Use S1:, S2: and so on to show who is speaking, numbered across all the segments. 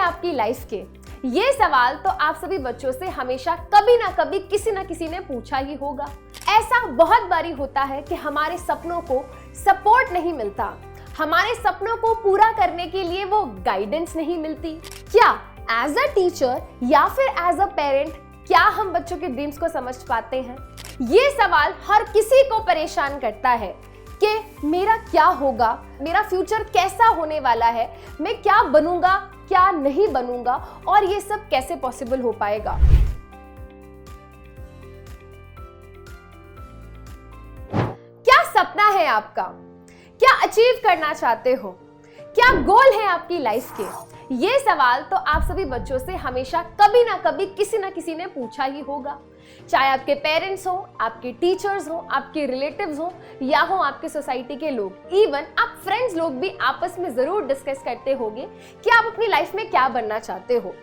S1: आपकी लाइफ के? ये सवाल तो आप सभी बच्चों से हमेशा कभी ना कभी किसी ना किसी ने पूछा ही होगा। ऐसा बहुत बारी होता है कि हमारे सपनों को सपोर्ट नहीं मिलता, हमारे सपनों को पूरा करने के लिए वो गाइडेंस नहीं मिलती। क्या एज अ टीचर या फिर एज अ पेरेंट क्या हम बच्चों के ड्रीम्स को समझ पाते हैं? ये सवाल हर किसी को परेशान करता है कि मेरा क्या होगा, मेरा फ्यूचर कैसा होने वाला है, मैं क्या बनूंगा, क्या नहीं बनूंगा और ये सब कैसे पॉसिबल हो पाएगा। क्या सपना है आपका? क्या अचीव करना चाहते हो? क्या गोल है आपकी लाइफ के? ये सवाल तो आप सभी बच्चों से हमेशा कभी ना कभी किसी ना किसी ने पूछा ही होगा। चाहे आपके पेरेंट्स हो, आपके टीचर्स हो, आपके रिलेटिव्स हो या हो आपके सोसाइटी के लोग, इवन आप फ्रेंड्स लोग भी आपस में जरूर डिस्कस करते होंगे कि आप अपनी लाइफ में क्या बनना चाहते हो।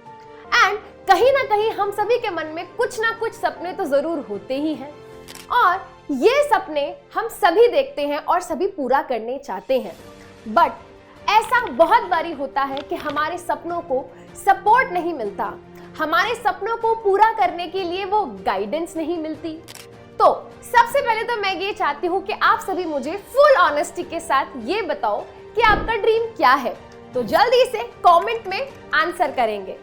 S1: एंड कहीं ना कहीं हम सभी के मन में कुछ ना कुछ सपने तो जरूर होते ही हैं और ये सपने हम सभी देखते हैं और सभी पूरा करने चाहते हैं। बट ऐसा बहुत बारी होता है कि हमारे सपनों को सपोर्ट नहीं मिलता, हमारे सपनों को पूरा करने के लिए वो गाइडेंस नहीं मिलती। तो सबसे पहले तो मैं ये चाहती हूँ कि आप सभी मुझे फुल ऑनेस्टी के साथ ये बताओ कि आपका ड्रीम क्या है। तो जल्दी से कमेंट में आंसर करेंगे।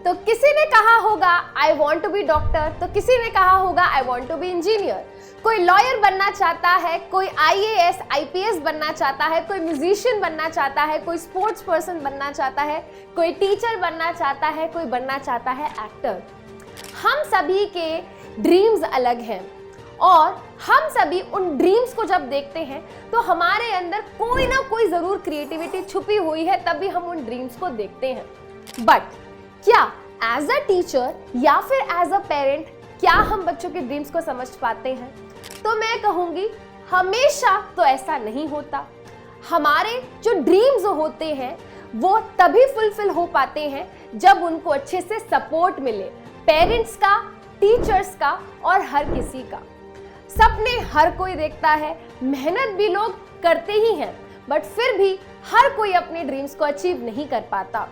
S1: तो किसी ने कहा होगा I want to be doctor, तो किसी ने कहा होगा I want to be engineer, कोई लॉयर बनना चाहता है, कोई आईएएस आईपीएस बनना चाहता है, कोई म्यूजिशियन बनना चाहता है, कोई स्पोर्ट्स पर्सन बनना चाहता है, कोई टीचर बनना चाहता है, कोई बनना चाहता है एक्टर। हम सभी के ड्रीम्स अलग हैं और हम सभी उन ड्रीम्स को जब देखते हैं तो हमारे अंदर कोई ना कोई जरूर क्रिएटिविटी छुपी हुई है, तभी हम उन ड्रीम्स को देखते हैं। बट क्या एज अ टीचर या फिर एज अ पेरेंट क्या हम बच्चों के ड्रीम्स को समझ पाते हैं? तो मैं कहूंगी हमेशा तो ऐसा नहीं होता। हमारे जो ड्रीम्स होते हैं वो तभी फुलफिल हो पाते हैं जब उनको अच्छे से सपोर्ट मिले, पेरेंट्स का, टीचर्स का और हर किसी का। सपने हर कोई देखता है, मेहनत भी लोग करते ही हैं, बट फिर भी हर कोई अपने ड्रीम्स को अचीव नहीं कर पाता।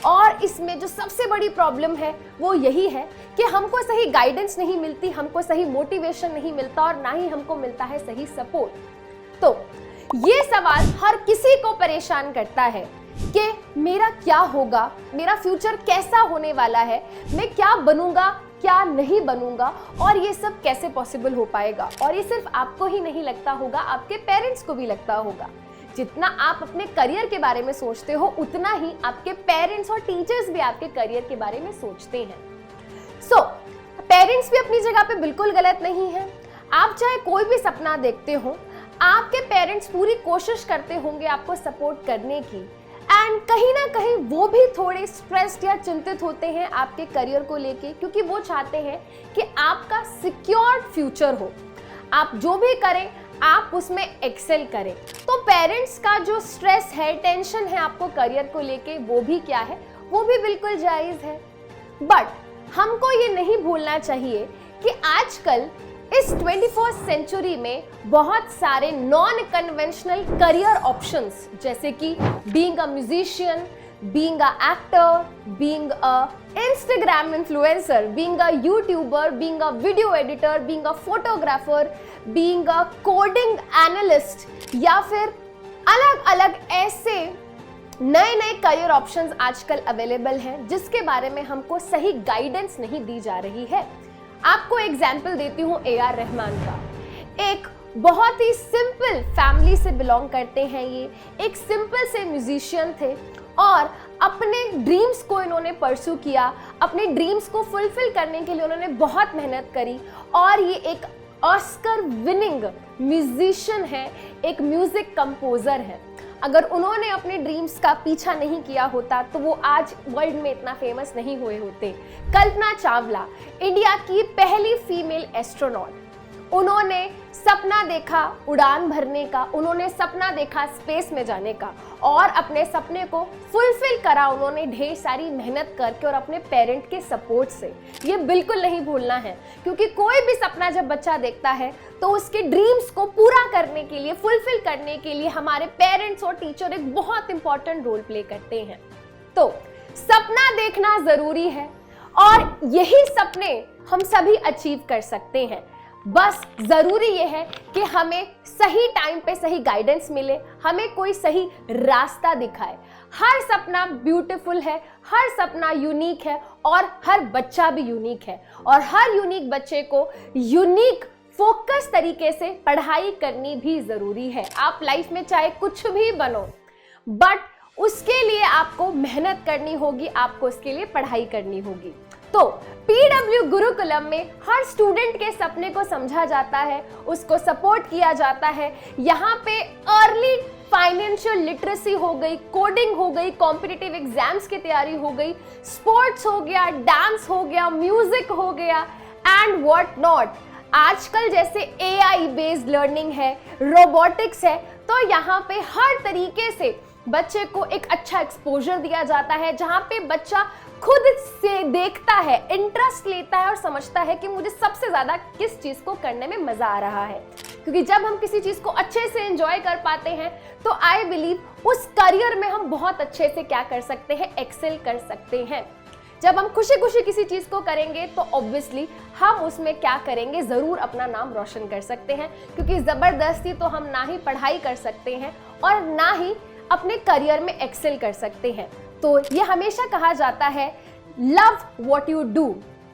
S1: और इसमें जो सबसे बड़ी प्रॉब्लम है वो यही है कि हमको सही गाइडेंस नहीं मिलती, हमको सही मोटिवेशन नहीं मिलता और ना ही हमको मिलता है सही सपोर्ट। तो ये सवाल हर किसी को परेशान करता है कि मेरा क्या होगा, मेरा फ्यूचर कैसा होने वाला है, मैं क्या बनूंगा, क्या नहीं बनूंगा और ये सब कैसे पॉसिबल हो पाएगा। और ये सिर्फ आपको ही नहीं लगता होगा, आपके पेरेंट्स को भी लगता होगा। जितना आप अपने करियर के बारे में सोचते हो उतना ही आपके पेरेंट्स और टीचर्स भी आपके करियर के बारे में सोचते हैं। सो पेरेंट्स भी अपनी जगह पे बिल्कुल गलत नहीं है। आप चाहे कोई भी सपना देखते हो, आपके पेरेंट्स पूरी कोशिश करते होंगे आपको सपोर्ट करने की, एंड कहीं ना कहीं वो भी थोड़े स्ट्रेस्ड या चिंतित होते हैं आपके करियर को लेके, क्योंकि वो चाहते हैं कि आपका सिक्योर्ड फ्यूचर हो, आप जो भी करें आप उसमें एक्सेल करें। तो पेरेंट्स का जो स्ट्रेस है, टेंशन है आपको करियर को लेके, वो भी क्या है, वो भी बिल्कुल जायज है। बट हमको ये नहीं भूलना चाहिए कि आजकल इस 21st सेंचुरी में बहुत सारे नॉन कन्वेंशनल करियर ऑप्शंस, जैसे कि being a musician, being a actor, being a Instagram influencer, being a YouTuber, being a video editor, being a photographer, being a coding analyst या फिर अलग अलग ऐसे नए नए करियर ऑप्शंस आजकल अवेलेबल हैं जिसके बारे में हमको सही गाइडेंस नहीं दी जा रही है। आपको एग्जाम्पल देती हूँ AR रहमान का। एक बहुत ही सिंपल फैमिली से बिलोंग करते हैं, ये एक सिंपल से म्यूजिशियन थे और अपने ड्रीम्स को इन्होंने परस्यू किया, अपने ड्रीम्स को फुलफिल करने के लिए उन्होंने बहुत मेहनत करी और ये एक ऑस्कर विनिंग म्यूजिशियन है, एक म्यूजिक कंपोजर है। अगर उन्होंने अपने ड्रीम्स का पीछा नहीं किया होता तो वो आज वर्ल्ड में इतना फेमस नहीं हुए होते। कल्पना चावला, इंडिया की पहली फीमेल एस्ट्रोनॉट, उन्होंने सपना देखा उड़ान भरने का, उन्होंने सपना देखा स्पेस में जाने का और अपने सपने को फुलफिल करा उन्होंने ढेर सारी मेहनत करके और अपने पेरेंट के सपोर्ट से। ये बिल्कुल नहीं भूलना है, क्योंकि कोई भी सपना जब बच्चा देखता है तो उसके ड्रीम्स को पूरा करने के लिए, फुलफिल करने के लिए हमारे पेरेंट्स और टीचर एक बहुत इंपॉर्टेंट रोल प्ले करते हैं। तो सपना देखना जरूरी है और यही सपने हम सभी अचीव कर सकते हैं। बस जरूरी ये है कि हमें सही टाइम पे सही गाइडेंस मिले, हमें कोई सही रास्ता दिखाए। हर सपना ब्यूटीफुल है, हर सपना यूनिक है और हर बच्चा भी यूनिक है और हर यूनिक बच्चे को यूनिक फोकस तरीके से पढ़ाई करनी भी जरूरी है। आप लाइफ में चाहे कुछ भी बनो, बट उसके लिए आपको मेहनत करनी होगी, आपको उसके लिए पढ़ाई करनी होगी। तो पीडब्ल्यू गुरुकुलम में हर स्टूडेंट के सपने को समझा जाता है, उसको सपोर्ट किया जाता है। यहाँ पे अर्ली फाइनेंशियल लिटरेसी हो गई, कोडिंग हो गई, कॉम्पिटिटिव एग्जाम्स की तैयारी हो गई, स्पोर्ट्स हो गया, डांस हो गया, म्यूजिक हो गया एंड व्हाट नॉट। आजकल जैसे AI बेस्ड लर्निंग है, रोबोटिक्स है, तो यहाँ पे हर तरीके से बच्चे को एक अच्छा एक्सपोजर दिया जाता है, जहाँ पे बच्चा खुद से देखता है, इंटरेस्ट लेता है और समझता है कि मुझे सबसे ज्यादा किस चीज को करने में मजा आ रहा है। क्योंकि जब हम किसी चीज को अच्छे से एंजॉय कर पाते हैं तो आई बिलीव उस करियर में हम बहुत अच्छे से क्या कर सकते हैं, एक्सेल कर सकते हैं। जब हम खुशी खुशी किसी चीज को करेंगे तो ऑब्वियसली हम उसमें क्या करेंगे, जरूर अपना नाम रोशन कर सकते हैं। क्योंकि जबरदस्ती तो हम ना ही पढ़ाई कर सकते हैं और ना ही अपने करियर में एक्सेल कर सकते हैं। तो ये हमेशा कहा जाता है, love what you do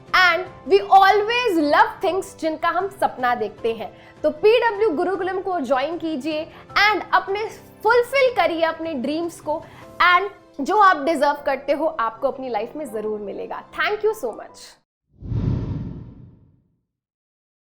S1: and we always love things जिनका हम सपना देखते हैं। तो पीडब्ल्यू गुरुकुलम को ज्वाइन कीजिए एंड अपने फुलफिल करिए अपने ड्रीम्स को, एंड जो आप डिजर्व करते हो आपको अपनी लाइफ में जरूर मिलेगा। Thank you so much.